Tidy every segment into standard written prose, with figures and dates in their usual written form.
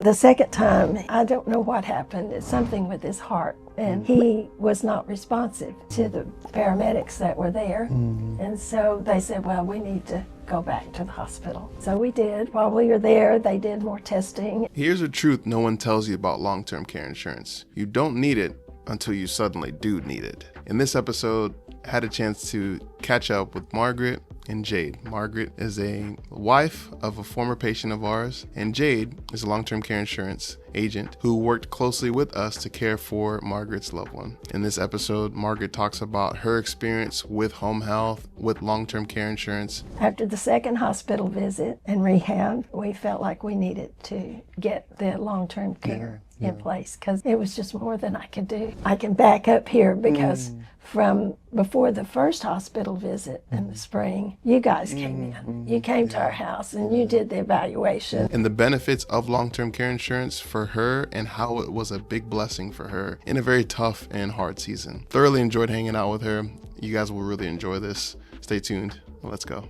The second time, I don't know what happened. It's something with his heart, and he was not responsive to the paramedics that were there. And so they said, well, we need to go back to the hospital. So we did. While we were there, they did more testing. Here's a truth no one tells you about long-term care insurance. You don't need it until you suddenly do need it. In this episode, I had a chance to catch up with Margaret and Jade. Margaret is a wife of a former patient of ours, and Jade is a long-term care insurance agent who worked closely with us to care for Margaret's loved one. In this episode, Margaret talks about her experience with home health, with long-term care insurance. After the second hospital visit and rehab, we felt like we needed to get the long-term care in place because it was just more than I could do. I can back up here because from before the first hospital visit in the spring, you guys came in. You came to our house and you did the evaluation. And the benefits of long-term care insurance for her and how it was a big blessing for her in a very tough and hard season. Thoroughly enjoyed hanging out with her. You guys will really enjoy this. Stay tuned. Let's go.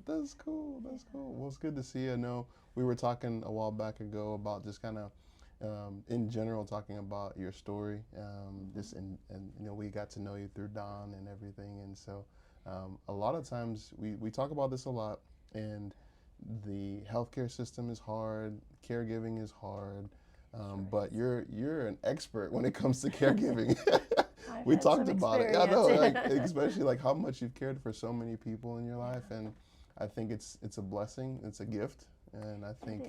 That's cool. That's cool. Well, it's good to see you. I know we were talking a while back ago about just kind of, in general, talking about your story. And you know, we got to know you through Don and everything. And so, a lot of times we talk about this a lot. And the healthcare system is hard. Caregiving is hard. But you're an expert when it comes to caregiving. We talked about it. Yeah, I know, like, especially like how much you've cared for so many people in your life, and I think it's a blessing. It's a gift, and I think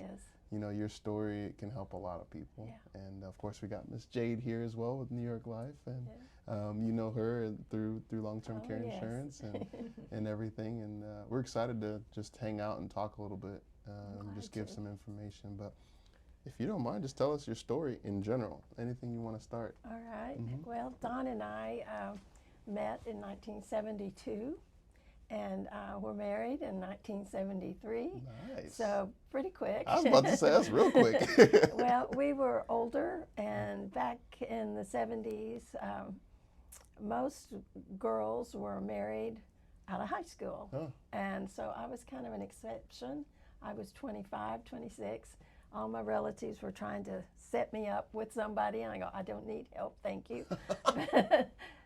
you know your story can help a lot of people. Yeah. And of course, we got Miss Jade here as well with New York Life, and you know her through long-term care insurance and everything. And we're excited to just hang out and talk a little bit, just give some information, but. If you don't mind, just tell us your story in general. Anything you want to start. All right. Well, Don and I met in 1972 and were married in 1973. Nice. So pretty quick. I was about to say, that's real quick. Well, we were older, and back in the 70s, most girls were married out of high school. Oh. And so I was kind of an exception. I was 25, 26. All my relatives were trying to set me up with somebody, and I go, I don't need help, thank you.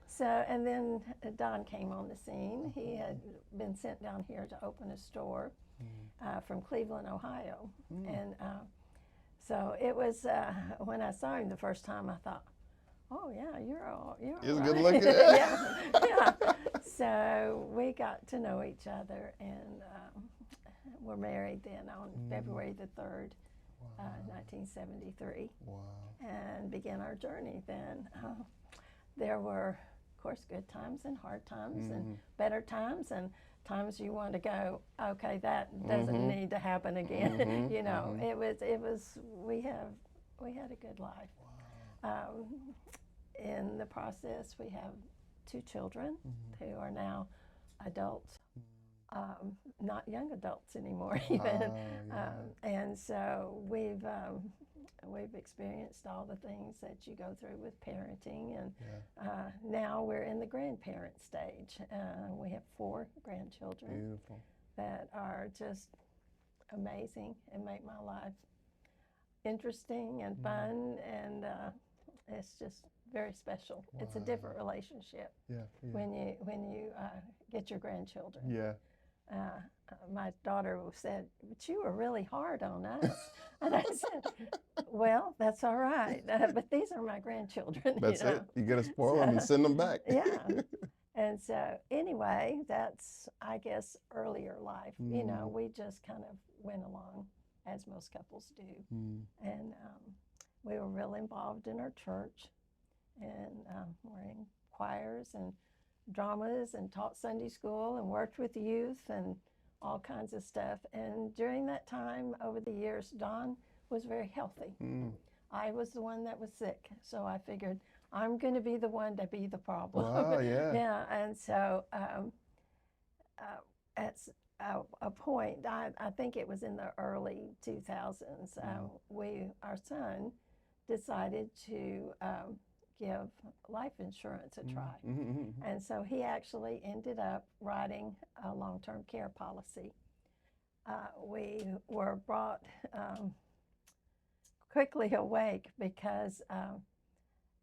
So, and then Don came on the scene. He had been sent down here to open a store from Cleveland, Ohio. And so it was, when I saw him the first time, I thought, oh yeah, you're He's right. good looking. Yeah. So we got to know each other, and were married then on February the 3rd. 1973, and began our journey then. There were, of course, good times and hard times and better times and times you want to go, okay, that doesn't need to happen again. You know, it was, we had a good life. In the process, we have 2 children who are now adults. Not young adults anymore, even, and so we've experienced all the things that you go through with parenting, and now we're in the grandparent stage. We have 4 grandchildren that are just amazing and make my life interesting and fun, and it's just very special. It's a different relationship when you get your grandchildren. Yeah. My daughter said, but you were really hard on us. And I said, well, that's all right. But these are my grandchildren. That's it. You got to spoil them and send them back. Yeah. And so anyway, that's, I guess, earlier life. You know, we just kind of went along as most couples do. And we were really involved in our church, and we're in choirs and dramas and taught Sunday school and worked with youth and all kinds of stuff. And during that time, over the years, Don was very healthy. I was the one that was sick, so I figured I'm going to be the one to be the problem. Wow, yeah. Yeah, and so at a point, I think it was in the early 2000s, our son decided to give life insurance a try. And so he actually ended up writing a long-term care policy. We were brought quickly awake because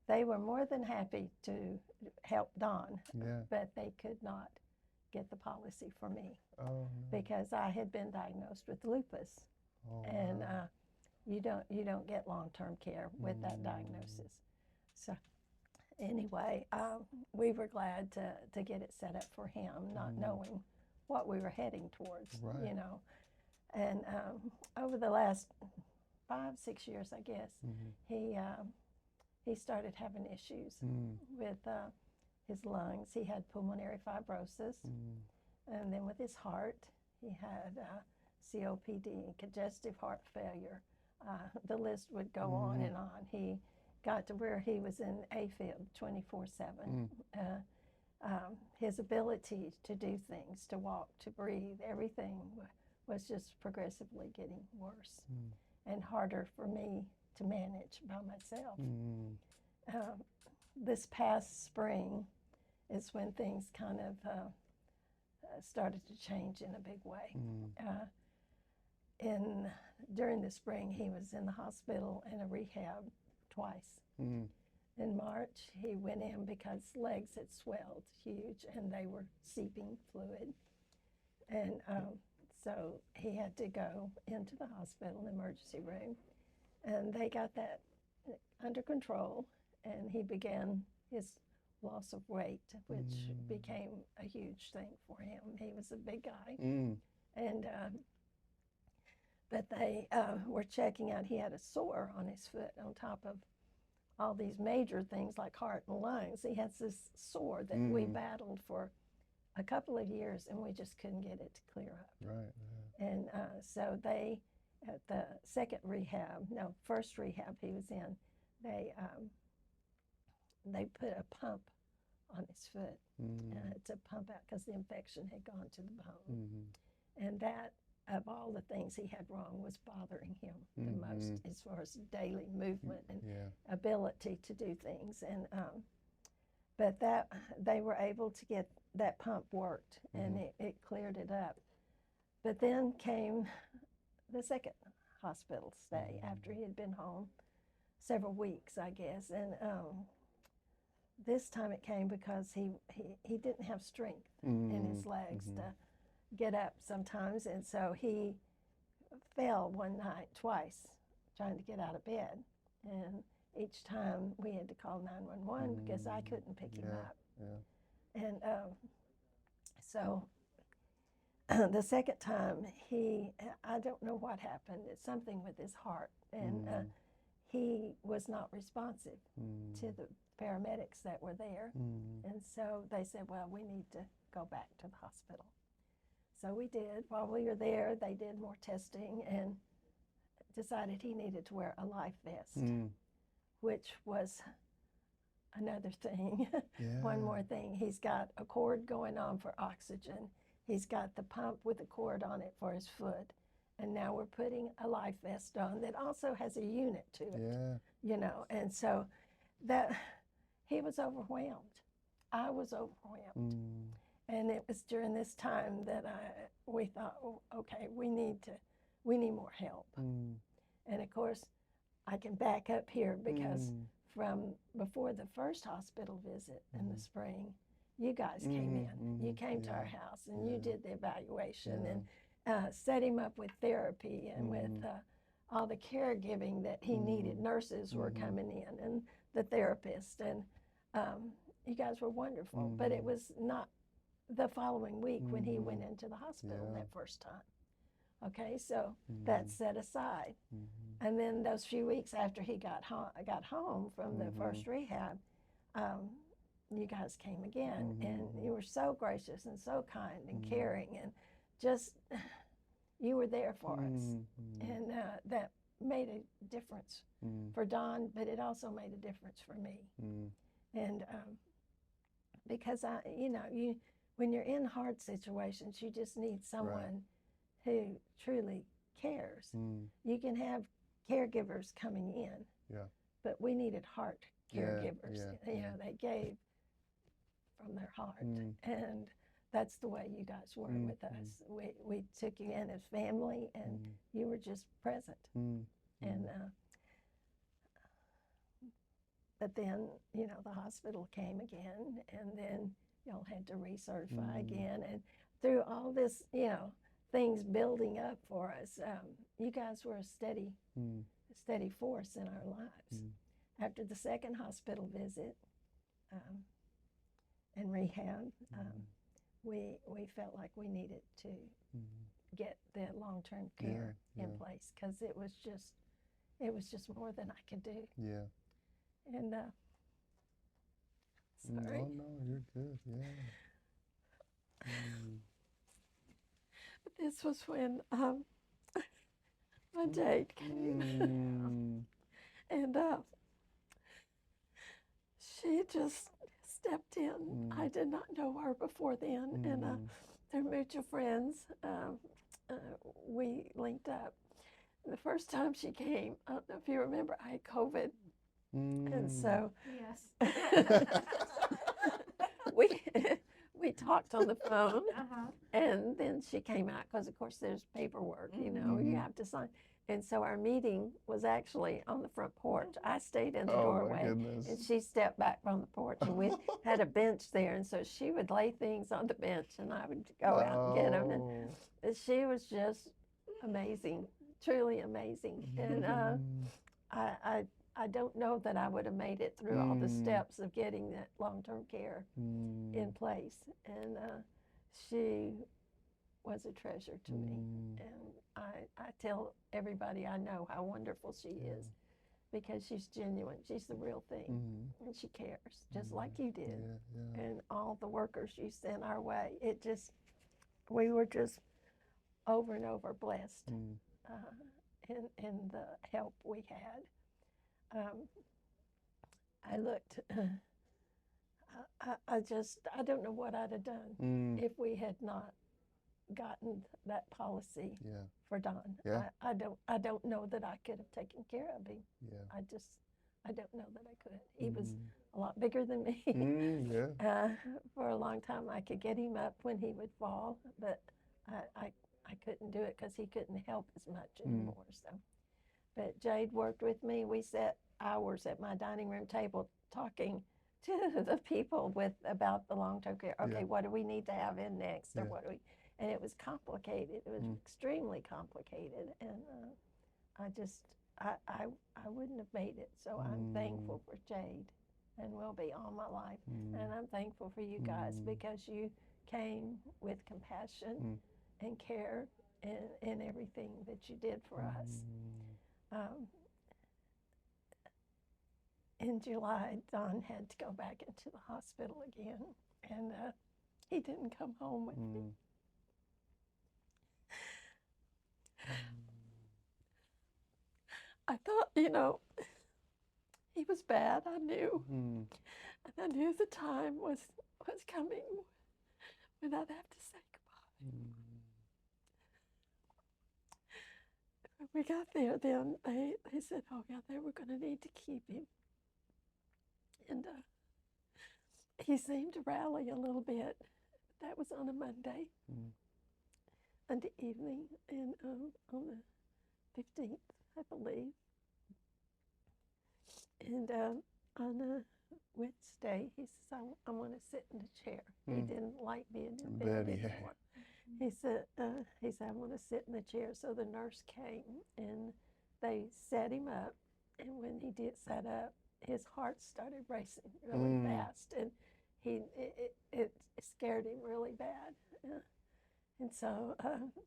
they were more than happy to help Don, but they could not get the policy for me because I had been diagnosed with lupus, and you don't get long-term care with that diagnosis. So anyway, we were glad to get it set up for him, not knowing what we were heading towards, you know. And over the last 5-6 years, I guess, he started having issues with his lungs. He had pulmonary fibrosis, and then with his heart, he had COPD, congestive heart failure. The list would go on and on. He got to where he was in AFib 24/7. His ability to do things, to walk, to breathe, everything was just progressively getting worse and harder for me to manage by myself. This past spring is when things kind of started to change in a big way. During the spring, he was in the hospital in a rehab twice. In March, he went in because legs had swelled huge and they were seeping fluid. And so he had to go into the hospital emergency room, and they got that under control, and he began his loss of weight, which became a huge thing for him. He was a big guy. And but they were checking out, he had a sore on his foot on top of all these major things like heart and lungs. He has this sore that we battled for a couple of years, and we just couldn't get it to clear up. And so they, at the first rehab he was in, they put a pump on his foot to pump out because the infection had gone to the bone. And that, of all the things he had wrong, was bothering him the most as far as daily movement and ability to do things. And but that they were able to get that pump worked, and it cleared it up. But then came the second hospital stay after he had been home several weeks, I guess. And this time it came because he didn't have strength in his legs to get up sometimes, and so he fell one night twice trying to get out of bed, and each time we had to call 911 because I couldn't pick him up. And so the second time, I don't know what happened. It's something with his heart, and he was not responsive to the paramedics that were there. And so they said, well, we need to go back to the hospital. So we did. While we were there, they did more testing and decided he needed to wear a life vest, which was another thing. One more thing. He's got a cord going on for oxygen. He's got the pump with a cord on it for his foot. And now we're putting a life vest on that also has a unit to it, you know. And so that he was overwhelmed. I was overwhelmed. And it was during this time that we thought, oh, okay, we need more help. And of course, I can back up here because from before the first hospital visit in the spring, you guys came in. You came to our house and you did the evaluation and set him up with therapy and with all the caregiving that he needed. Nurses were coming in and the therapist, and you guys were wonderful. But it was not the following week when he went into the hospital that first time. Okay, so that's set aside. And then those few weeks after he got home from the first rehab, you guys came again, and you were so gracious and so kind and caring, and just, you were there for us. And that made a difference for Don, but it also made a difference for me. And because when you're in hard situations, you just need someone who truly cares. You can have caregivers coming in, but we needed heart Yeah, caregivers. yeah, You know, they gave from their heart, and that's the way you guys were with us. We took you in as family, and you were just present. And but then, you know, the hospital came again, and then y'all had to recertify again, and through all this, you know, things building up for us, you guys were a steady force in our lives. After the second hospital visit and rehab, we felt like we needed to get the long-term care in place, because it was just more than I could do. Yeah. And sorry. No, you're good. Yeah. But this was when my Jade came, and she just stepped in. I did not know her before then, and they're mutual friends. We linked up. The first time she came, I don't know if you remember, I had COVID. And so Yes. we talked on the phone, and then she came out, because of course there's paperwork, you know, you have to sign. And so our meeting was actually on the front porch. I stayed in the doorway, and she stepped back from the porch, and we had a bench there, and so she would lay things on the bench, and I would go out and get them. And she was just amazing, truly amazing. And I don't know that I would have made it through all the steps of getting that long-term care in place. And she was a treasure to me. And I tell everybody I know how wonderful she is, because she's genuine. She's the real thing. And she cares, just like you did. And all the workers you sent our way. We were just over and over blessed in the help we had. I looked, I don't know what I'd have done if we had not gotten that policy for Don. I don't know that I could have taken care of him. I don't know that I could. He was a lot bigger than me. For a long time, I could get him up when he would fall, but I couldn't do it, because he couldn't help as much anymore. So, but Jade worked with me. We sat hours at my dining room table talking to the people about the long-term care. Okay, what do we need to have in next, or what do we? And it was complicated. It was extremely complicated, and I wouldn't have made it. So I'm thankful for Jade, and will be all my life. And I'm thankful for you guys, because you came with compassion and care in everything that you did for us. In July, Don had to go back into the hospital again, and he didn't come home with me. I thought, you know, he was bad, I knew. And I knew the time was coming when I'd have to say goodbye. When we got there, then they said, oh yeah, they were going to need to keep him. And he seemed to rally a little bit. That was on a Monday, Monday evening, and on the 15th, I believe. And on a Wednesday, he says, I want to sit in the chair. He didn't like being in bed anymore. He said, I want to sit in the chair. So the nurse came, and they set him up. And when he did set up, his heart started racing really fast, and it scared him really bad. And so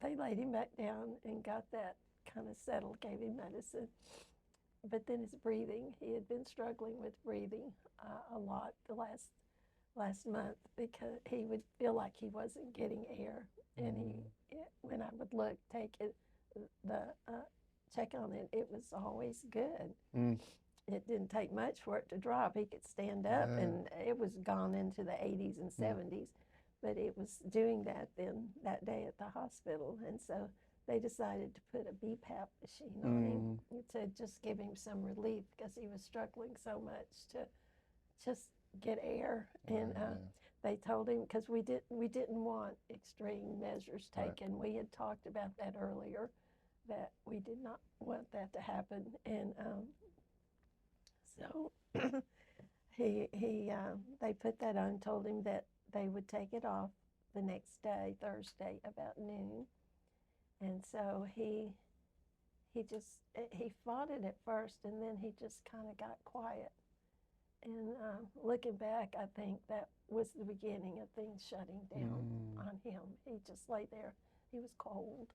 they laid him back down and got that kind of settled, gave him medicine. But then his breathing, he had been struggling with breathing a lot the last month, because he would feel like he wasn't getting air. And when I would look, check on it, it was always good. It didn't take much for it to drop. He could stand up, and it was gone into the 80s and 70s. But it was doing that then that day at the hospital. And so they decided to put a BPAP machine on him to just give him some relief because he was struggling so much to just get air. And they told him, because we didn't want extreme measures taken. We had talked about that earlier, that we did not want that to happen. And so they put that on, told him that they would take it off the next day, Thursday, about noon. And so he fought it at first, and then he just kind of got quiet. And looking back, I think that was the beginning of things shutting down on him. He just lay there. He was cold.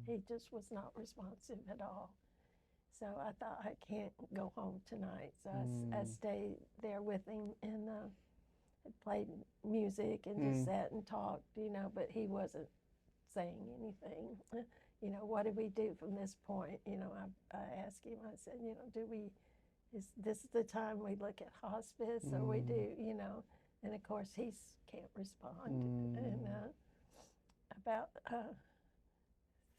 He just was not responsive at all. So I thought, I can't go home tonight. So I stayed there with him and played music and just sat and talked, but he wasn't saying anything. What do we do from this point? I asked him, I said, is this the time we look at hospice, or we do, and of course he can't respond. And about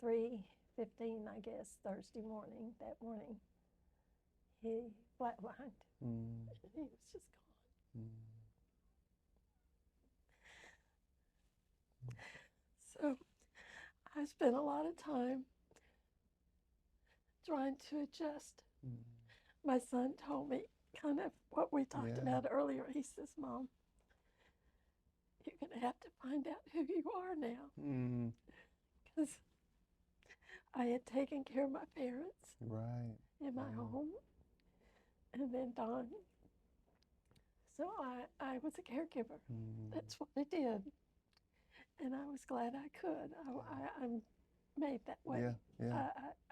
3:15, I guess, Thursday morning, that morning, he flatlined. He was just gone. So I spent a lot of time trying to adjust. My son told me kind of what we talked about earlier. He says, Mom, you're going to have to find out who you are now. Because I had taken care of my parents in my home, and then Don. So I was a caregiver. That's what I did. And I was glad I could. I'm made that way.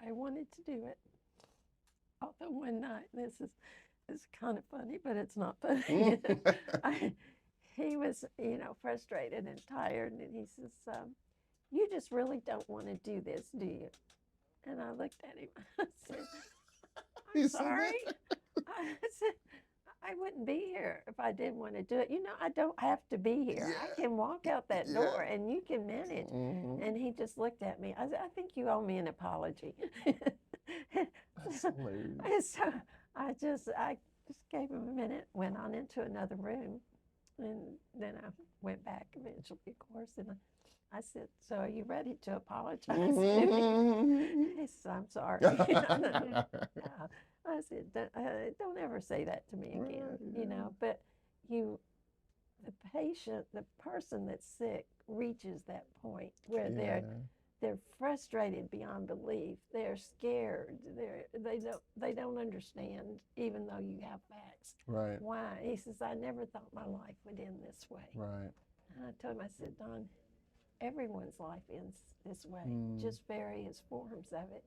I wanted to do it. Although one night, this is kind of funny, but it's not funny. He was, frustrated and tired, and he says, you just really don't want to do this, do you? And I looked at him. I said, I'm sorry. I said, I wouldn't be here if I didn't want to do it. I don't have to be here. I can walk out that door and you can manage. And he just looked at me. I said, I think you owe me an apology. That's hilarious. And so I just gave him a minute, went on into another room, and then I went back eventually, of course, and I said, so are you ready to apologize to me? He said, I'm sorry. I said, don't ever say that to me again, but the patient, the person that's sick reaches that point where they're frustrated beyond belief. They're scared. They don't understand, even though you have facts. Right. Why? He says, I never thought my life would end this way. Right. And I told him, I said, Don, everyone's life ends this way, just various forms of it,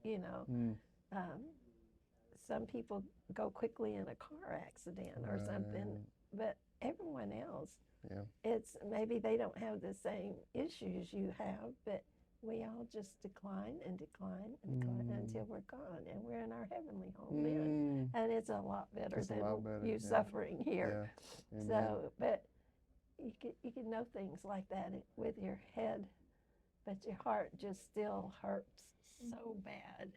some people go quickly in a car accident or something, but everyone else, it's maybe they don't have the same issues you have, but we all just decline and decline and decline until we're gone, and we're in our heavenly home then. And it's a lot better than you suffering here. So, but you can know things like that with your head, but your heart just still hurts so bad.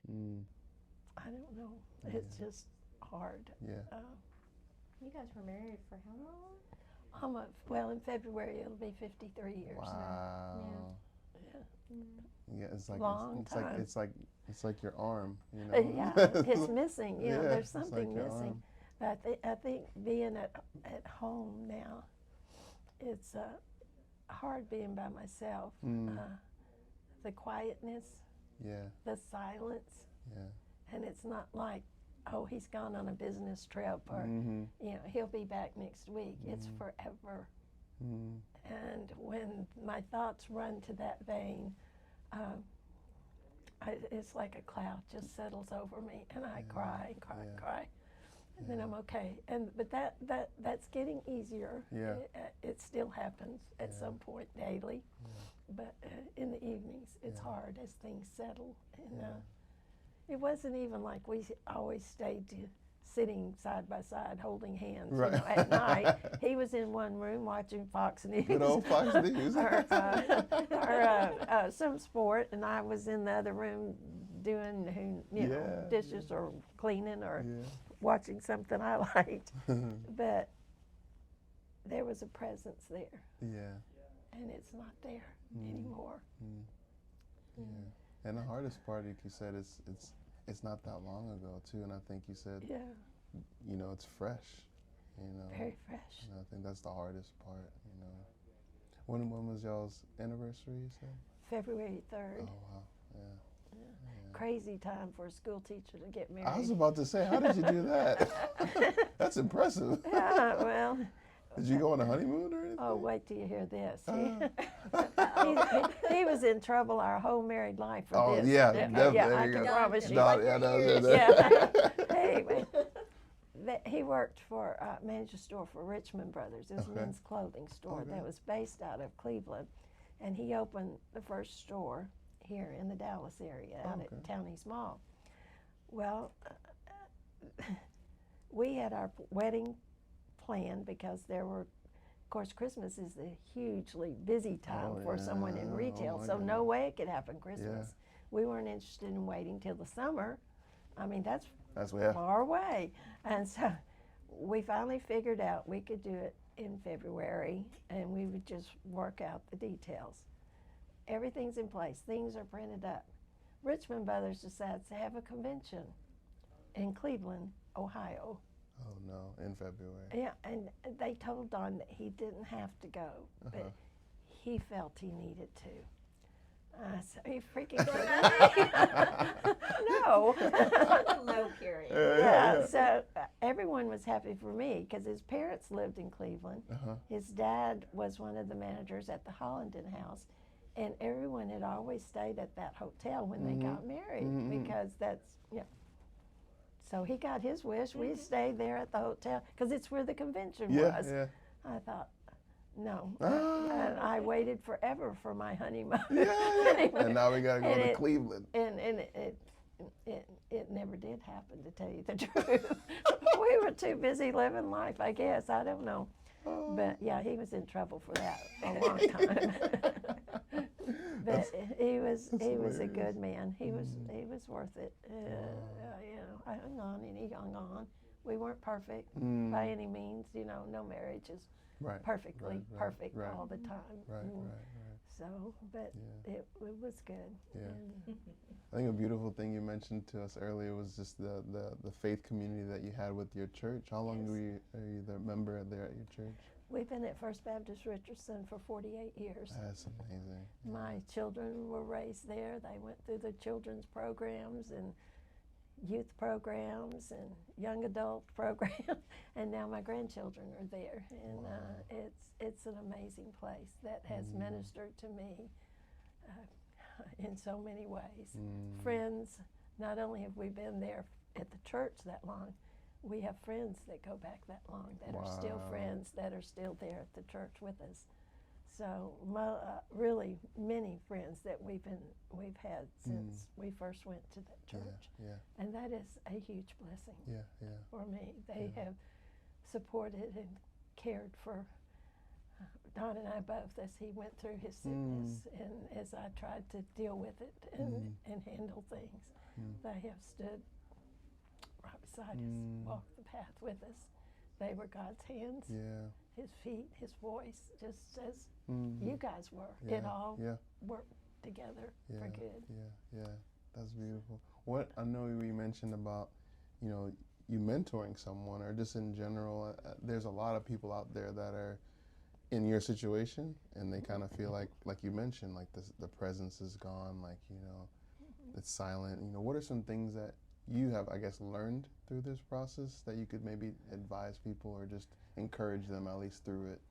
I don't know. It's just hard. You guys were married for how long? Well, in February it'll be 53 years. Wow. Yeah, it's like Long time. It's like your arm, Yeah, it's missing. There's something like missing. But I think being at home now, it's hard being by myself. The quietness, the silence, and it's not like, oh, he's gone on a business trip, or he'll be back next week. It's forever. And when my thoughts run to that vein, it's like a cloud just settles over me, and I cry and cry and cry, and then I'm okay. But that's getting easier. It still happens at some point daily, but in the evenings it's hard as things settle. And it wasn't even like we always stayed to sitting side by side holding hands, Right. you know, at night. He was in one room watching Fox News. Good old Fox News. or some sport, and I was in the other room doing, you know, dishes or cleaning or watching something I liked. But there was a presence there. Yeah. And it's not there anymore. Yeah. And the hardest part, like you said, it's not that long ago too. And I think you said, you know, it's fresh. You know. Very fresh. And I think that's the hardest part. You know. When was y'all's anniversary? You said. February 3rd. Oh wow. Yeah. Crazy time for a school teacher to get married. I was about to say, how did you do that? That's impressive. Yeah, well. Did you go on a honeymoon or anything? Oh, wait till you hear this. He was in trouble our whole married life for this. Yeah, I can promise you. Anyway, he worked for, managed a store for Richmond Brothers. It was a men's clothing store that was based out of Cleveland. And he opened the first store here in the Dallas area out at Town East Mall. Well, we had our wedding planned because there were, of course, Christmas is a hugely busy time for someone in retail, so no way it could happen Christmas. We weren't interested in waiting till the summer. I mean, that's far away. And so we finally figured out we could do it in February, and we would just work out the details. Everything's in place. Things are printed up. Richmond Brothers decides to have a convention in Cleveland, Ohio. Oh no, in February. Yeah, and they told Don that he didn't have to go, but he felt he needed to. So he freaking no. Low period. Yeah, so everyone was happy for me because his parents lived in Cleveland. His dad was one of the managers at the Hollenden House, and everyone had always stayed at that hotel when they got married because that's, So he got his wish. We stayed there at the hotel because it's where the convention was. I thought, no. And I waited forever for my honeymoon. And now we got to go to Cleveland. And it never did happen, to tell you the truth. We were too busy living life, I guess. I don't know. But yeah, he was in trouble for that a long time. But he was a good man. He was worth it. I hung on and he hung on. We weren't perfect by any means. No marriage is perfectly perfect all the time. So, but it was good. I think a beautiful thing you mentioned to us earlier was just the faith community that you had with your church. How long are you the member there at your church? We've been at First Baptist Richardson for 48 years. That's amazing. My children were raised there. They went through the children's programs and youth programs and young adult programs, and now my grandchildren are there. And it's an amazing place that has ministered to me in so many ways. Friends, not only have we been there at the church that long, we have friends that go back that long that are still friends that are still there at the church with us. So really many friends that we've had since we first went to that church. And that is a huge blessing for me. They have supported and cared for Don and I both as he went through his sickness and as I tried to deal with it and handle things. They have stood right beside us, walked the path with us. They were God's hands, his feet, his voice, just as you guys were. It all worked together for good. That's beautiful. What I know you mentioned about, you mentoring someone or just in general, there's a lot of people out there that are in your situation and they kind of feel like you mentioned, like the presence is gone, like, it's silent. What are some things that you have, I guess, learned through this process that you could maybe advise people or just encourage them at least through it?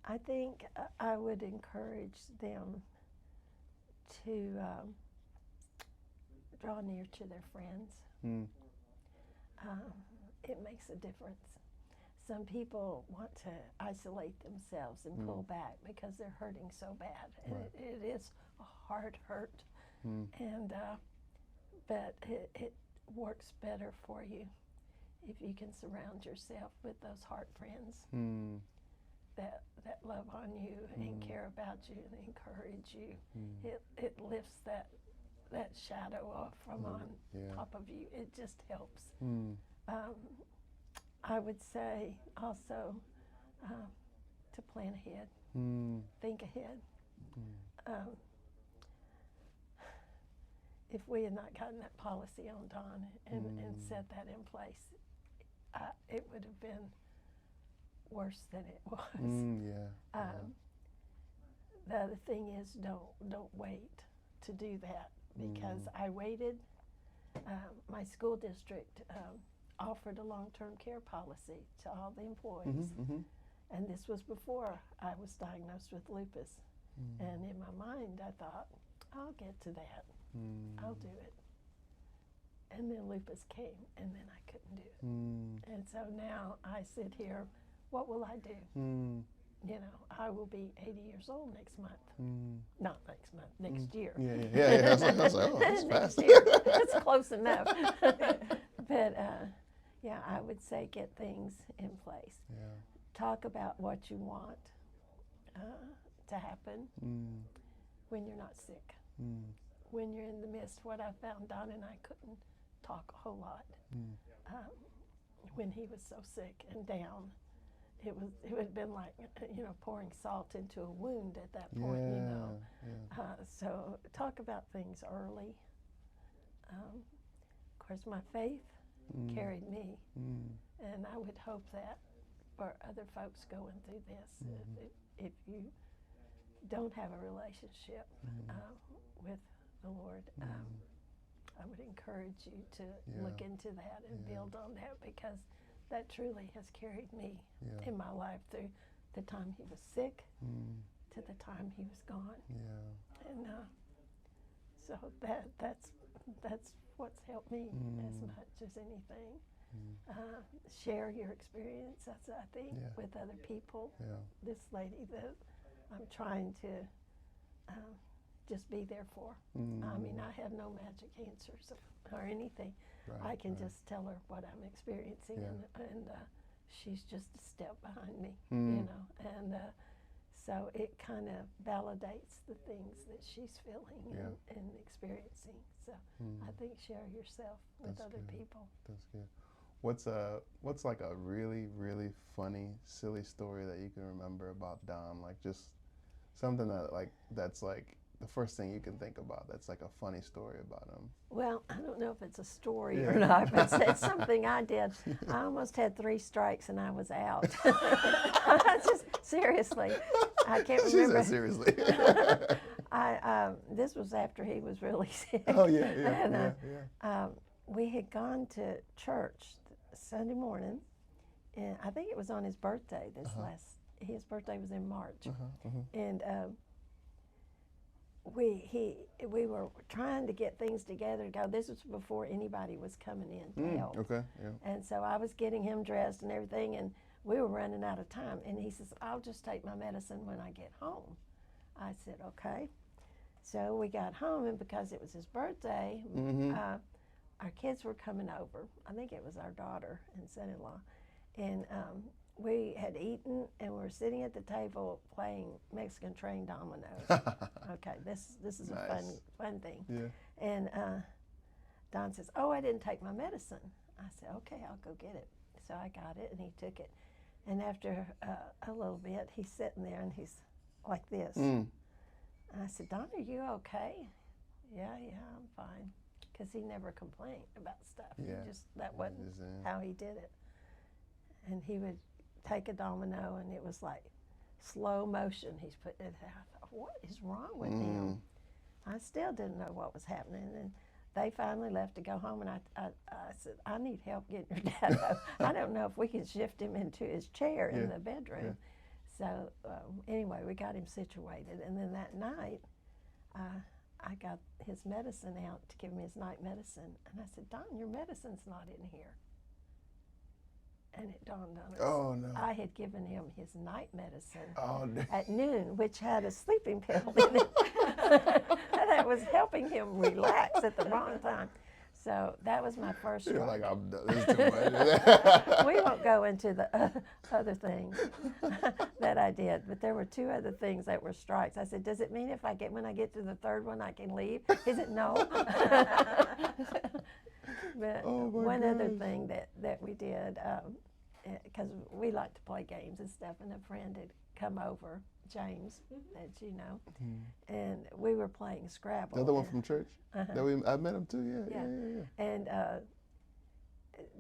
I think I would encourage them to draw near to their friends. It makes a difference. Some people want to isolate themselves and pull back because they're hurting so bad. And it is a hard hurt. And but it works better for you if you can surround yourself with those heart friends that love on you and care about you and encourage you, it lifts that shadow off from on top of you. It just helps. I would say also to plan ahead, think ahead. If we had not gotten that policy on Don and set that in place, it would have been worse than it was. The other thing is don't wait to do that, because I waited. My school district offered a long-term care policy to all the employees, and this was before I was diagnosed with lupus. And in my mind, I thought, I'll get to that. I'll do it. And then lupus came, and then I couldn't do it. And so now I sit here, what will I do? You know, I will be 80 years old next month. Not next month, next year. Yeah. I was like, oh, that's next fast. year. It's close enough. But yeah, I would say get things in place. Talk about what you want to happen when you're not sick. When you're in the midst, what I found, Don and I couldn't talk a whole lot. When he was so sick and down, it would have been like, pouring salt into a wound at that point, So talk about things early. Of course, my faith carried me, and I would hope that for other folks going through this, if you don't have a relationship with the Lord, I would encourage you to look into that and build on that, because that truly has carried me in my life through the time he was sick to the time he was gone. And so that's what's helped me as much as anything. Share your experience, that's, I think, with other people. This lady that I'm trying to just be there for. I mean, I have no magic answers or anything. I can just tell her what I'm experiencing, and she's just a step behind me, and so it kind of validates the things that she's feeling and experiencing. So I think share yourself with other people. That's good. What's like a really, really funny, silly story that you can remember about Don? Like just something that's like the first thing you can think about that's like a funny story about him. Well, I don't know if it's a story or not, but it's something I did. I almost had 3 strikes and I was out. Just seriously, I can't remember. She said seriously. This was after he was really sick. Oh yeah. We had gone to church Sunday morning, and I think it was on his birthday. His birthday was in March, and we were trying to get things together to go. This was before anybody was coming in to help. Okay. And so I was getting him dressed and everything, and we were running out of time. And he says, "I'll just take my medicine when I get home." I said, "Okay." So we got home, and because it was his birthday, our kids were coming over. I think it was our daughter and son-in-law, and we had eaten, and we were sitting at the table playing Mexican train dominoes. Okay, this is Nice. a fun thing. Yeah. And Don says, "Oh, I didn't take my medicine." I said, "Okay, I'll go get it." So I got it, and he took it. And after a little bit, he's sitting there, and he's like this. And I said, "Don, are you okay?" Yeah, I'm fine. Because he never complained about stuff. Yeah. That wasn't how he did it. And he would take a domino, and it was like slow motion. He's putting it out. I thought, what is wrong with him? I still didn't know what was happening. And they finally left to go home, and I said, "I need help getting your dad up. I don't know if we can shift him into his chair in the bedroom." So anyway, we got him situated. And then that night, I got his medicine out to give him his night medicine. And I said, "Don, your medicine's not in here." And it dawned on us. Oh, no. I had given him his night medicine Oh, at noon, which had a sleeping pill in it. That was helping him relax at the wrong time. So that was my first You're strike. like, I'm done. This is too much. We won't go into the other things that I did, but there were 2 other things that were strikes. I said, does it mean when I get to the 3rd one, I can leave? He said, no. But Oh my one other gosh. thing that we did, because we like to play games and stuff, and a friend had come over, James, that you know, and we were playing Scrabble. The other one from church? Uh-huh. I met him too, yeah. And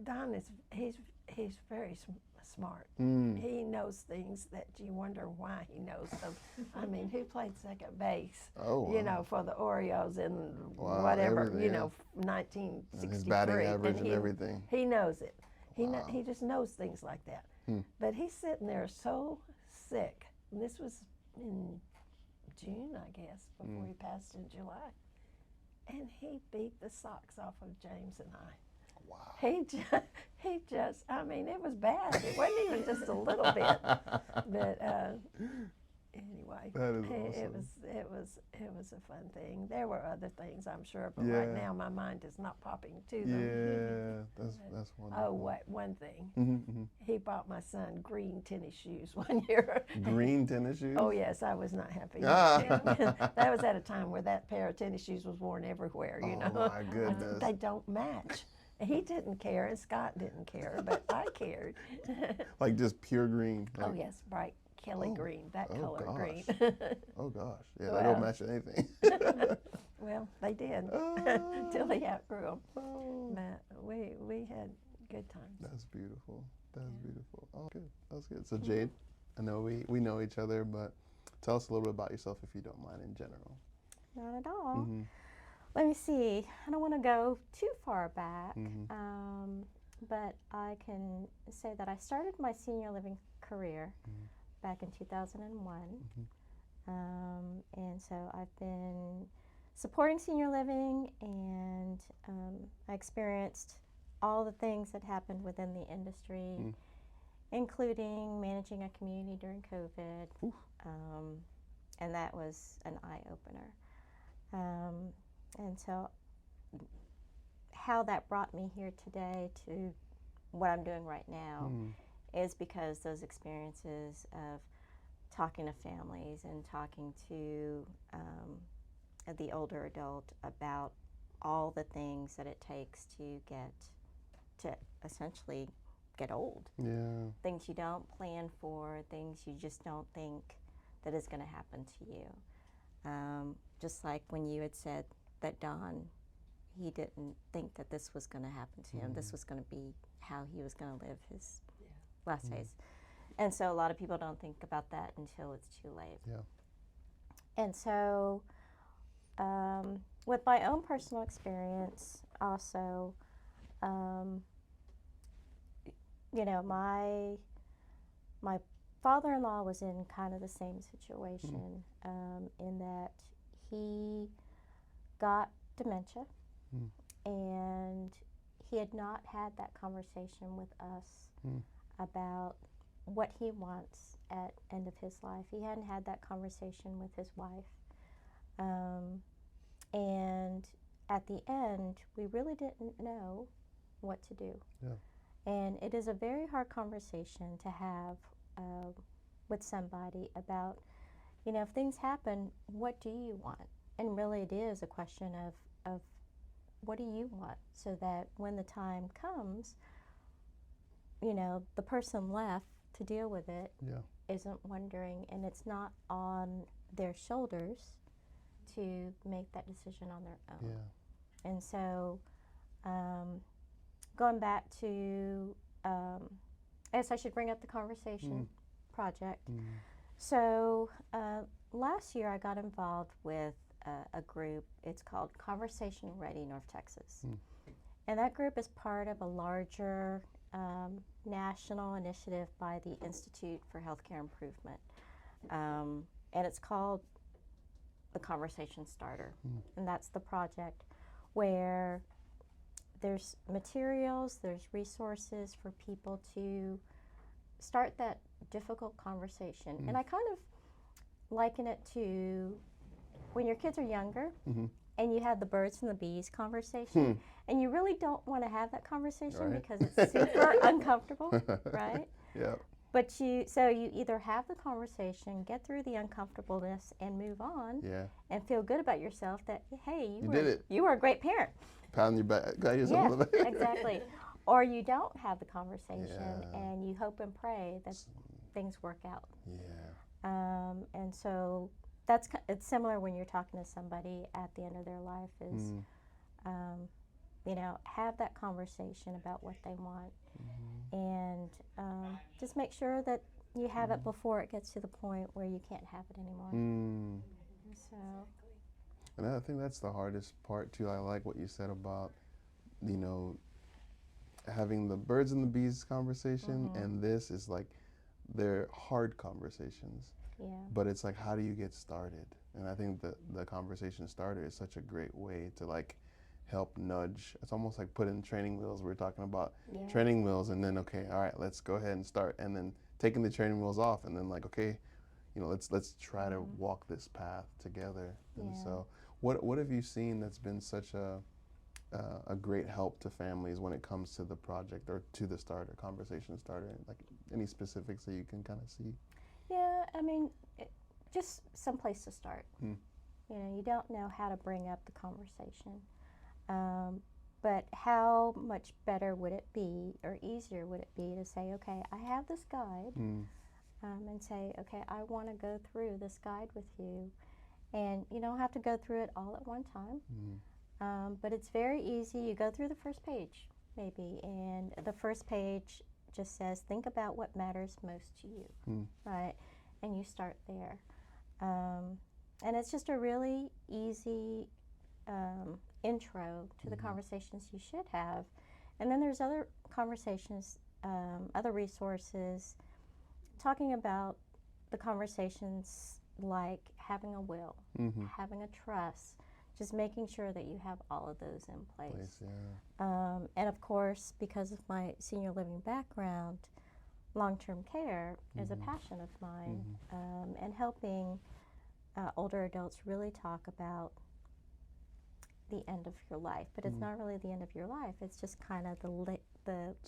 Don he's very smart. He knows things that you wonder why he knows them. I mean, who played second base? Oh, You wow. know, for the Orioles in Wow, whatever, everything, you yeah. know, 1963. And his batting average and everything. He knows it. Wow. He just knows things like that. But he's sitting there so sick. And this was in June, I guess, before he passed in July. And he beat the socks off of James and I. Wow. He just, I mean, it was bad. It wasn't even just a little bit. But anyway, That is awesome. it was a fun thing. There were other things, I'm sure, but right Yeah. now my mind is not popping to them. Yeah, that's wonderful. Oh, one thing. Mm-hmm. He bought my son green tennis shoes one year. Green tennis shoes? Oh yes, I was not happy. Ah. That was at a time where that pair of tennis shoes was worn everywhere, you know. Oh my goodness. They don't match. He didn't care, and Scott didn't care, but I cared. Like just pure green. Oh Like, yes, bright Kelly green, that oh, color gosh. green. oh gosh. Yeah, Well. they don't match anything. Well, they did Oh. until he outgrew them. Oh. But we had good times. That's beautiful. That's beautiful. Oh, good. That's good. So Jade, I know we know each other, but tell us a little bit about yourself if you don't mind in general. Not at all. Mm-hmm. Let me see. I don't want to go too far back, Mm-hmm. but I can say that I started my senior living career back in 2001. And so I've been supporting senior living, and I experienced all the things that happened within the industry, including managing a community during COVID. And that was an eye-opener. And so how that brought me here today to what I'm doing right now is because those experiences of talking to families and talking to the older adult about all the things that it takes to essentially get old. Yeah. Things you don't plan for, things you just don't think that is going to happen to you. Just like when you had said that Don, he didn't think that this was going to happen to him. This was going to be how he was going to live his last days. And so a lot of people don't think about that until it's too late. Yeah. And so with my own personal experience also, you know, my father-in-law was in kind of the same situation in that he got dementia, and he had not had that conversation with us about what he wants at end of his life. He hadn't had that conversation with his wife. And at the end, we really didn't know what to do. Yeah. And it is a very hard conversation to have with somebody about, you know, if things happen, what do you want? And really it is a question of what do you want, so that when the time comes, you know, the person left to deal with it isn't wondering, and it's not on their shoulders to make that decision on their own. Yeah. And so going back to, I guess I should bring up the conversation project. So last year I got involved with a group. It's called Conversation Ready North Texas. And that group is part of a larger national initiative by the Institute for Healthcare Improvement. And it's called the Conversation Starter. And that's the project where there's materials, there's resources for people to start that difficult conversation. And I kind of liken it to when your kids are younger and you have the birds and the bees conversation, and you really don't want to have that conversation Right. because it's super uncomfortable, right? Yeah. But you either have the conversation, get through the uncomfortableness, and move on, Yeah. and feel good about yourself that, hey, You did it. you were a great parent. Pound your back. Got yourself Yeah, on the back. exactly. Or you don't have the conversation, Yeah. and you hope and pray that things work out. Yeah. And so it's similar when you're talking to somebody at the end of their life is, you know, have that conversation about what they want, and just make sure that you have it before it gets to the point where you can't have it anymore. So. And I think that's the hardest part too. I like what you said about, you know, having the birds and the bees conversation, and this is like, they're hard conversations. Yeah. But it's like, how do you get started? And I think the conversation starter is such a great way to like help nudge. It's almost like putting training wheels. We're talking about training wheels, and then okay, all right, let's go ahead and start, and then taking the training wheels off, and then like, okay, you know, let's try to walk this path together. And so, what have you seen that's been such a great help to families when it comes to the project or to the starter, conversation starter? Like any specifics that you can kind of see? Yeah, I mean, just some place to start. You know, you don't know how to bring up the conversation, but how much better would it be, or easier would it be to say, okay, I have this guide, and say, okay, I want to go through this guide with you, and you don't have to go through it all at one time, but it's very easy. You go through the first page, maybe, and the first page just says, think about what matters most to you, right? And you start there. And it's just a really easy intro to the conversations you should have. And then there's other conversations, other resources, talking about the conversations like having a will, having a trust, just making sure that you have all of those in place. And of course, because of my senior living background, long-term care is a passion of mine, and helping older adults really talk about the end of your life. But it's not really the end of your life. It's just kind of the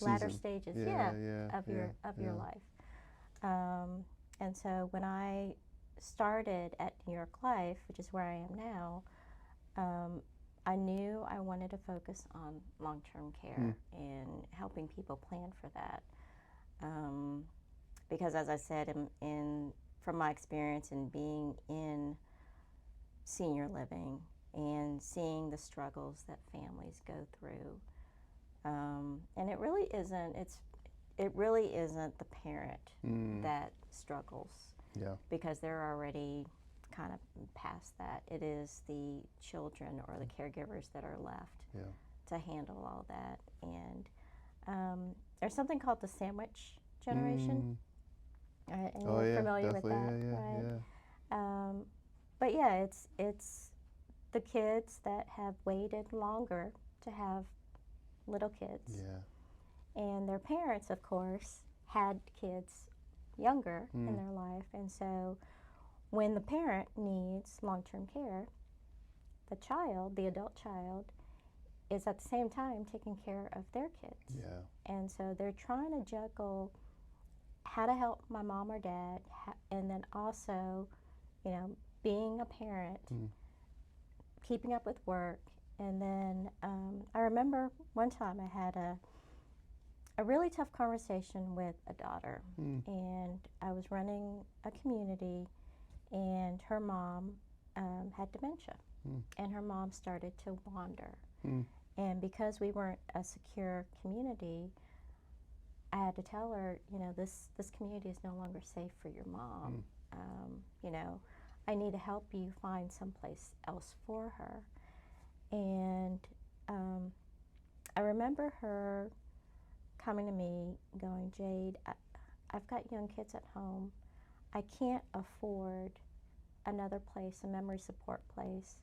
latter stages of your life. And so when I started at New York Life, which is where I am now, I knew I wanted to focus on long-term care and helping people plan for that. Because as I said, from my experience in being in senior living and seeing the struggles that families go through, and it really isn't the parent that struggles, because they're already kind of past that. It is the children or the caregivers that are left to handle all that. And there's something called the sandwich generation, and you're familiar with that, right? But yeah, it's the kids that have waited longer to have little kids, and their parents, of course, had kids younger in their life, and so when the parent needs long-term care, the adult child, is at the same time taking care of their kids. And so they're trying to juggle how to help my mom or dad, and then also, you know, being a parent, keeping up with work. And then I remember one time I had a really tough conversation with a daughter, and I was running a community, and her mom had dementia, and her mom started to wander. And because we weren't a secure community, I had to tell her, you know, this community is no longer safe for your mom. You know, I need to help you find someplace else for her. And I remember her coming to me going, Jade, I've got young kids at home. I can't afford another place, a memory support place.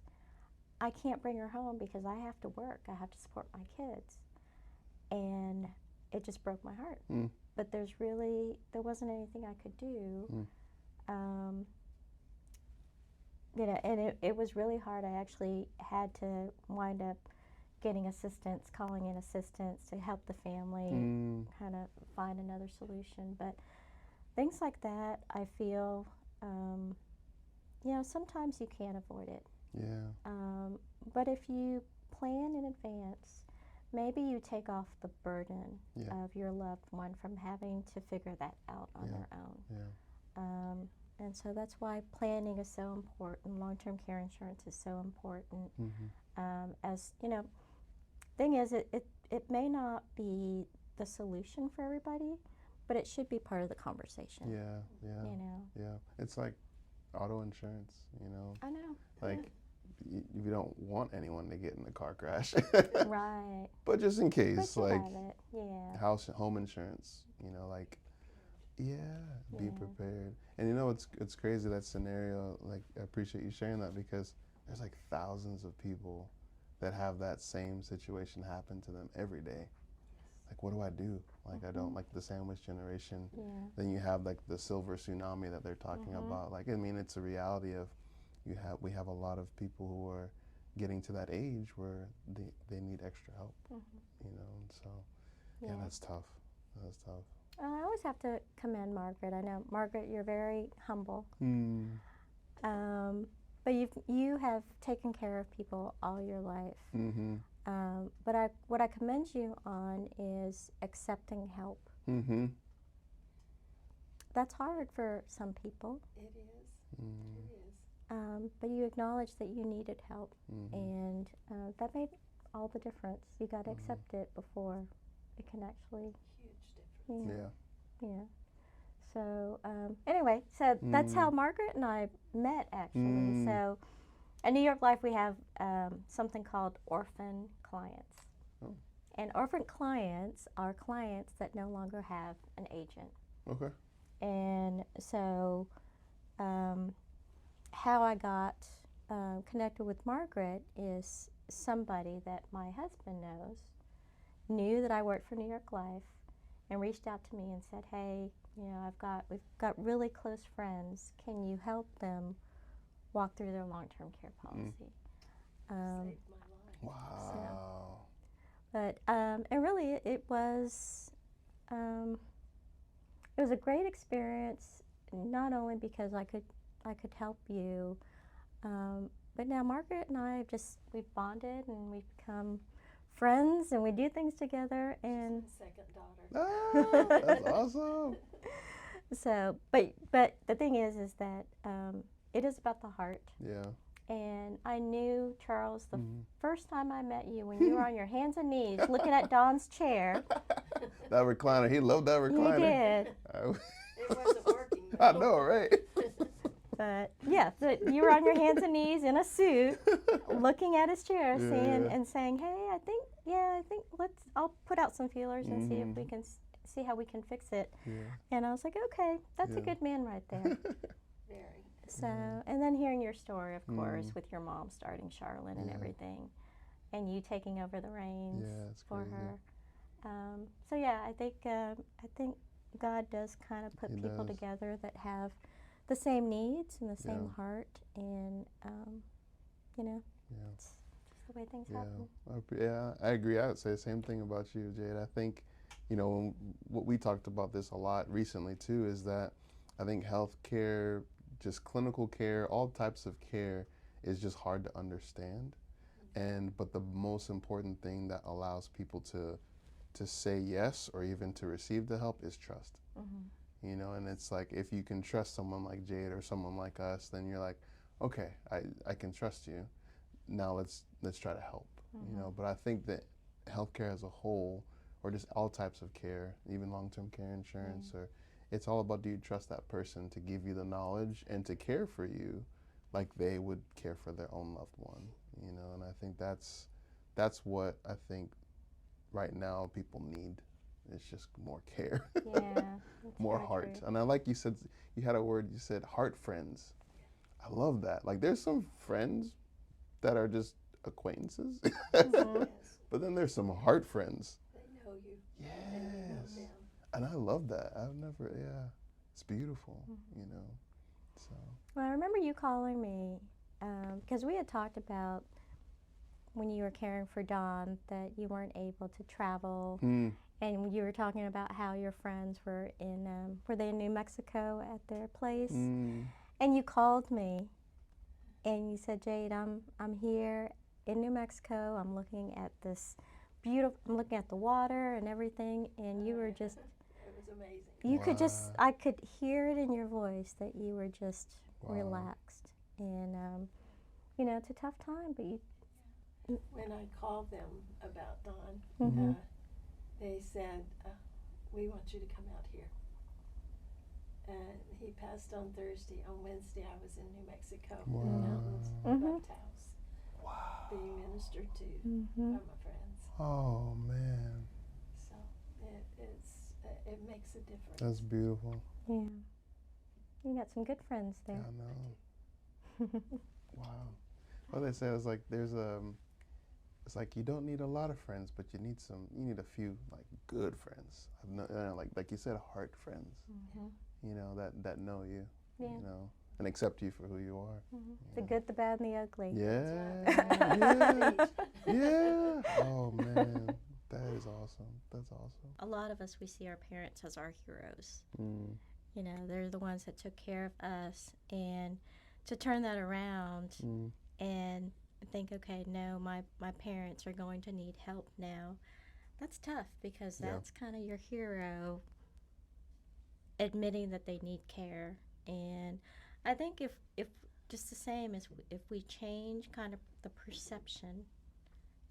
I can't bring her home because I have to work. I have to support my kids. And it just broke my heart. But there wasn't anything I could do. and it was really hard. I actually had to wind up getting assistance, calling in assistance to help the family kind of find another solution. But things like that, I feel, sometimes you can't avoid it. Yeah. But if you plan in advance, maybe you take off the burden of your loved one from having to figure that out on their own. Yeah. And so that's why planning is so important. Long-term care insurance is so important. As you know, thing is, it may not be the solution for everybody, but it should be part of the conversation. Yeah. Yeah. You know. Yeah. It's like auto insurance. You know. I know. Like. You don't want anyone to get in a car crash. Right. But just in case, but you like have it. Yeah. home insurance, like, be prepared. And it's crazy, that scenario. Like, I appreciate you sharing that, because there's like thousands of people that have that same situation happen to them every day. Like, what do I do? Like, I don't, like the sandwich generation. Yeah. Then you have like the silver tsunami that they're talking about. Like, I mean, it's a reality of we have a lot of people who are getting to that age where they need extra help, and so that's tough. That's tough. I always have to commend Margaret. I know, Margaret, you're very humble, but you have taken care of people all your life. But what I commend you on is accepting help. That's hard for some people. It is. It is. But you acknowledge that you needed help, and that made all the difference. You got to accept it before it can actually. Huge difference. Yeah. So anyway, so that's how Margaret and I met, actually. So at New York Life, we have something called orphan clients. Oh. And orphan clients are clients that no longer have an agent. Okay. And so how I got connected with Margaret is somebody that my husband knew that I worked for New York Life, and reached out to me and said, hey, we've got really close friends. Can you help them walk through their long-term care policy? Saved my life. Wow. But and really, it was a great experience. Not only because I could help you, but now Margaret and I we've bonded, and we've become friends, and we do things together. And She's my second daughter. Ah, that's awesome. So, but the thing is that it is about the heart. Yeah. And I knew, Charles, the first time I met you, when you were on your hands and knees looking at Don's chair. That recliner, he loved that recliner. You did. It wasn't working. I know, right? But yeah, so you were on your hands and knees in a suit, looking at his chair, saying, "Hey, I think I'll put out some feelers and see if we can see how we can fix it." Yeah. And I was like, "Okay, that's a good man right there." Very. So, and then hearing your story, of course, with your mom starting Charlin and everything, and you taking over the reins for her. So yeah, I think God does kind of put people together that have the same needs and the same heart, and it's just the way things happen. Yeah, I agree. I would say the same thing about you, Jade. I think, what we talked about this a lot recently too, is that I think healthcare, just clinical care, all types of care, is just hard to understand. But the most important thing that allows people to say yes, or even to receive the help, is trust. And it's like, if you can trust someone like Jade or someone like us, then you're like, okay, I can trust you. Now let's try to help. But I think that healthcare as a whole, or just all types of care, even long-term care insurance, or it's all about, do you trust that person to give you the knowledge and to care for you like they would care for their own loved one? And I think that's what I think right now people need. It's just more care. Yeah. More heart. True. And I like you said, you had a word, you said heart friends. I love that. Like, there's some friends that are just acquaintances, but then there's some heart friends. They know you. Yes. And you know them. And I love that. it's beautiful, So. Well, I remember you calling me because we had talked about when you were caring for Don that you weren't able to travel, and you were talking about how your friends were they in New Mexico at their place, and you called me, and you said, Jade, I'm here in New Mexico. I'm looking at this I'm looking at the water and everything, and you were just. It was amazing. You could just, I could hear it in your voice that you were just relaxed. And, you know, it's a tough time, but you. When I called them about Don, they said, we want you to come out here. And he passed on Thursday. On Wednesday, I was in New Mexico, in the mountains, above Taos, being ministered to by my friends. Oh, man. So it makes a difference. That's beautiful. Yeah. You got some good friends there. I know. Wow. Well, they say it's like it's like you don't need a lot of friends, but you need a few like good friends. Like you said, heart friends. You know that know you. Yeah. You know, and accept you for who you are. The good, the bad, and the ugly. Yeah. Yeah. Oh man, that is awesome. That's awesome. A lot of us, we see our parents as our heroes. You know, they're the ones that took care of us, and to turn that around and think, okay, no, my parents are going to need help now. That's tough because that's kind of your hero, admitting that they need care. And I think if just the same as if we change kind of the perception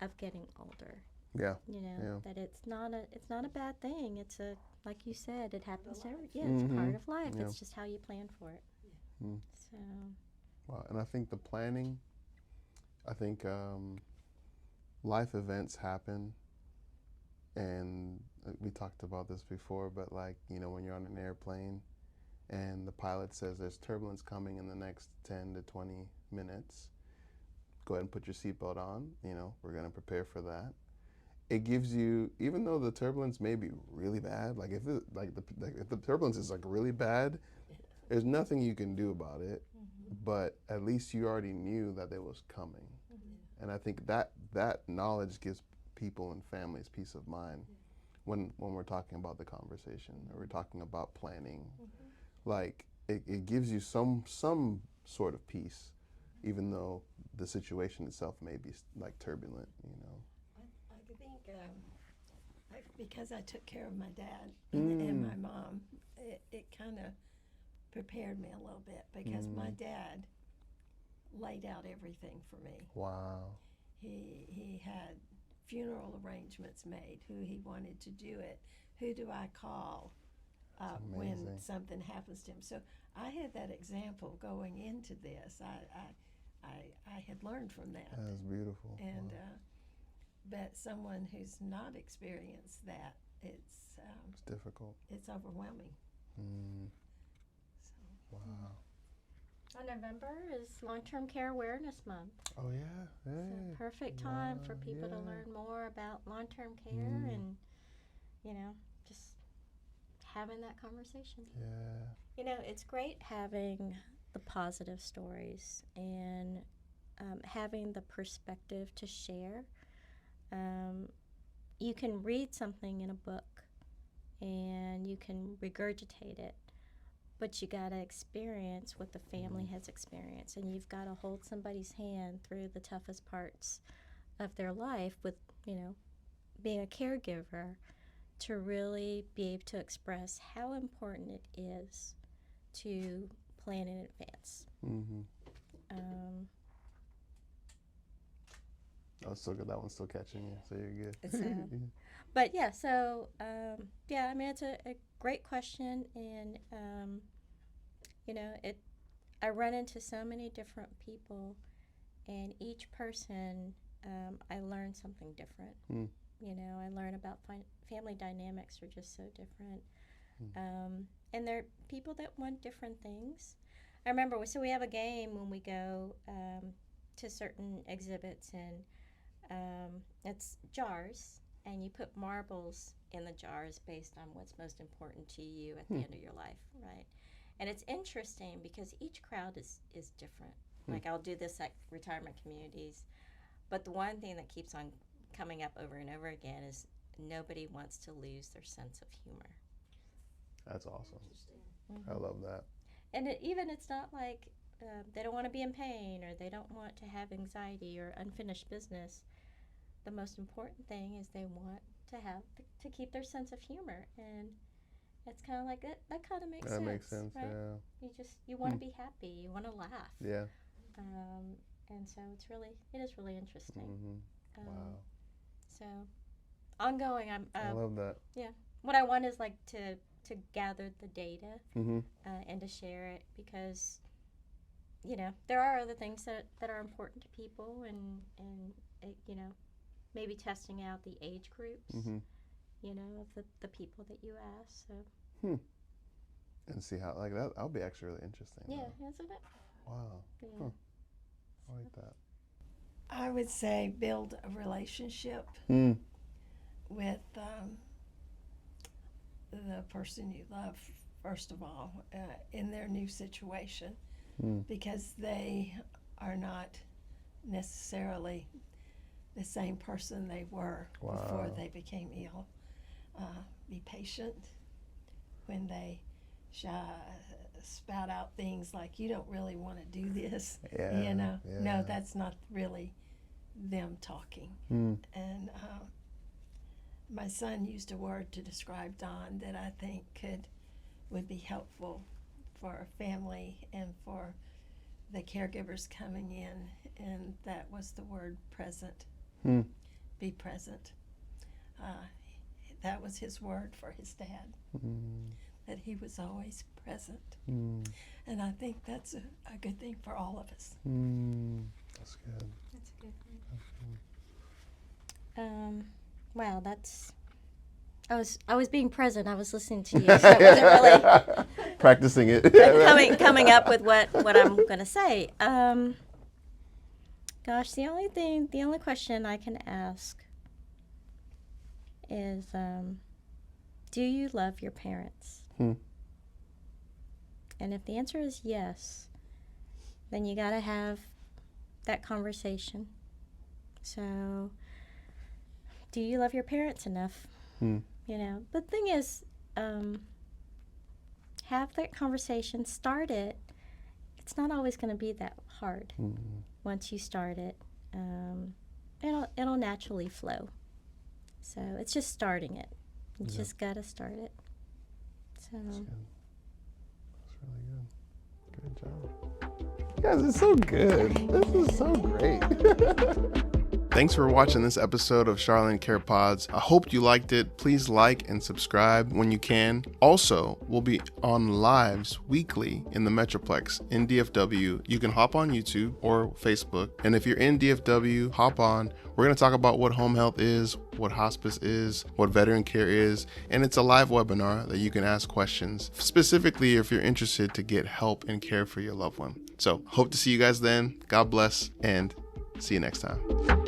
of getting older. Yeah. You know, that it's not a bad thing. It's like you said, it happens to every, it's part of life. Yeah. It's just how you plan for it. So. Wow, and I think the planning, life events happen, and we talked about this before, but like, you know, when you're on an airplane and the pilot says there's turbulence coming in the next 10 to 20 minutes, go ahead and put your seatbelt on, you know, we're going to prepare for that. It gives you, even though the turbulence may be really bad, like if the turbulence is like really bad, there's nothing you can do about it, but at least you already knew that it was coming. And I think that knowledge gives people and families peace of mind when we're talking about the conversation or we're talking about planning. Like it gives you some sort of peace, even though the situation itself may be like turbulent, you know. I think because I took care of my dad and my mom, it kind of prepared me a little bit because my dad laid out everything for me. Wow. He had funeral arrangements made, who he wanted to do it, who do I call when something happens to him. So I had that example going into this. I had learned from that. That's beautiful. And but someone who's not experienced that, it's difficult. It's overwhelming. So. Wow. November is Long-Term Care Awareness Month. Oh yeah, hey. It's a perfect time for people to learn more about long-term care and, you know, just having that conversation. Yeah. You know, it's great having the positive stories and having the perspective to share. You can read something in a book and you can regurgitate it, but you got to experience what the family has experienced, and you've got to hold somebody's hand through the toughest parts of their life with, you know, being a caregiver, to really be able to express how important it is to plan in advance. Oh, so good. That one's still catching you, so you're good. But yeah, so yeah, I mean, it's a great question, and you know, I run into so many different people, and each person, I learn something different. You know, I learn about family dynamics are just so different, and there are people that want different things. I remember, so we have a game when we go to certain exhibits, and it's jars, and you put marbles in the jars based on what's most important to you at the end of your life, right? And it's interesting because each crowd is different. Like I'll do this at retirement communities. But the one thing that keeps on coming up over and over again is nobody wants to lose their sense of humor. That's awesome. I love that. And it's not like they don't want to be in pain or they don't want to have anxiety or unfinished business. The most important thing is they want to keep their sense of humor, and it's kind of like that kind of makes sense. That makes sense, right? yeah. You want to be happy, you want to laugh. Yeah. And so it is really interesting. Mm-hmm. Wow. So ongoing, I love that. Yeah. What I want is like to gather the data Mm-hmm. And to share it, because there are other things that are important to people, and maybe testing out the age groups, Mm-hmm. of the people that you ask. So. And see how, like, that'll be actually really interesting. Yeah, though. isn't it? Wow. Yeah. Huh. I like that. I would say build a relationship with the person you love, first of all, in their new situation, because they are not necessarily the same person they were before they became ill. Be patient when they spout out things like, you don't really want to do this. Yeah. No, that's not really them talking. And my son used a word to describe Don that I think would be helpful for a family and for the caregivers coming in, and that was the word present. Be present. That was his word for his dad, that he was always present. And I think that's a good thing for all of us. That's good. That's a good thing. Wow, I was being present. I was listening to you, so it wasn't really practicing it. coming up with what I'm going to say. Gosh, the only question I can ask is, do you love your parents? And if the answer is yes, then you got to have that conversation. So, do you love your parents enough? The thing is, have that conversation, start it. It's not always going to be that hard. Once you start it, it'll naturally flow. So it's just starting it. You just got to start it. So. That's really good. Good job. You guys are so good. This is so great. Thanks for watching this episode of Charlin Care Pods. I hope you liked it. Please like and subscribe when you can. Also, we'll be on lives weekly in the Metroplex in DFW. You can hop on YouTube or Facebook. And if you're in DFW, hop on. We're going to talk about what home health is, what hospice is, what veteran care is. And it's a live webinar that you can ask questions, specifically if you're interested to get help and care for your loved one. So hope to see you guys then. God bless, and see you next time.